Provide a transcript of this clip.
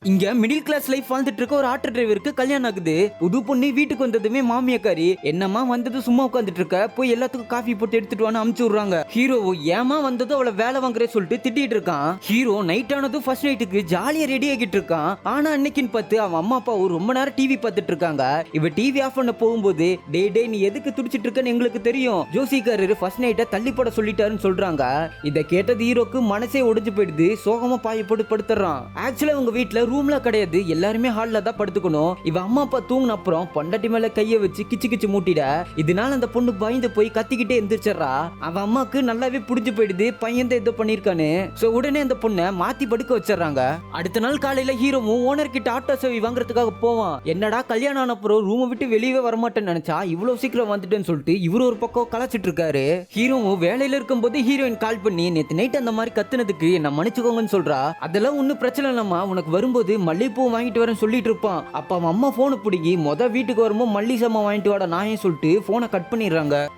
இங்க middle class life வாழ்ந்துட்டு இருக்க ஒரு ஆட்டோ டிரைவருக்கு கல்யாணம் ஆகுது. புது பொண்ணு வீட்டுக்கு வந்ததுமே மாமியாக்காரி என்னம்மா வந்தது சும்மா உட்காந்துட்டு இருக்க, போய் எல்லாத்துக்கும் காஃபி போட்டு எடுத்துட்டு வான்னு அமுச்சு விடுறாங்க. ஹீரோ ஏமா வந்தது அவளை வேலை வாங்குறே சொல்லிட்டு திட்டிட்டு இருக்கான். ஹீரோ நைட் ஆனதும் ஃபர்ஸ்ட் நைட்டுக்கு ஜாலியா ரெடி ஆகிட்டு இருக்கான். ஆனா அன்னைக்குன்னு பார்த்து அவன் அம்மா அப்பா ரொம்ப நேரம் டிவி பார்த்துட்டு இருக்காங்க. இவ டிவி ஆஃப் பண்ண போகும்போது டே டே நீ எதுக்கு துடிச்சிட்டு இருக்கன்னு எங்களுக்கு தெரியும், ஜோசிக்காரரு ஃபர்ஸ்ட் நைட்டை தள்ளி போட சொல்லிட்டாருன்னு சொல்றாங்க. இதை கேட்டது ஹீரோக்கு மனசே ஒடிஞ்சு போயிடுது. சோகமா பாய போட்டு படுத்துறான். ஆக்சுவலா உங்க வீட்டுல ரூம்ல கிடையாது, எல்லாருமே ஹால்ல தான் படுத்துக்கணும். இவ அம்மா அப்பா தூங்கின அப்புறம் பொண்டாட்டி மேல கைய வச்சு கிச்சு கிச்சு மூட்டிட. இதனால அந்த பொண்ணு பயந்து போய் கத்திக்கிட்டே எந்திரிச்சிடறா. அவன் அம்மாக்கு நல்லாவே புடிஞ்சு போயிடுது பையன் தான் ஏதோ பண்ணிருக்கானு. சோ உடனே அந்த பொண்ணை மாத்தி படுக்க வச்சிடறாங்க. அடுத்த நாள் காலையில ஹீரோவும் ஓனர் கிட்ட ஆட்டோ சேவை வாங்குறதுக்காக போவான். என்னடா கல்யாணம் ஆன அப்புறம் ரூமை விட்டு வெளியவே வரமாட்டேன்னு நினைச்சா இவ்வளவு சீக்கிரம் வந்துட்டேன்னு சொல்லிட்டு இவரு ஒரு பக்கம் கலாச்சிட்டு இருக்காரு. ஹீரோவும் வேலையில இருக்கும்போது ஹீரோயின் கால் பண்ணி நேத்து நைட் அந்த மாதிரி கத்துனதுக்கு என்ன மன்னிச்சுக்கோங்கன்னு சொல்றா. அதெல்லாம் ஒன்னும் பிரச்சனை இல்லம்மா, உனக்கு வரும்போது மல்லிகைப்பூ வாங்கிட்டு வரேன்னு சொல்லிட்டு இருப்பான். அப்ப அவன் அம்மா போனை பிடிங்கி வீட்டுக்கு வரும்போது மல்லி சாமான் வாங்கிட்டு வாடா நான் சொல்லிட்டு போனை கட் பண்ணிடுறாங்க.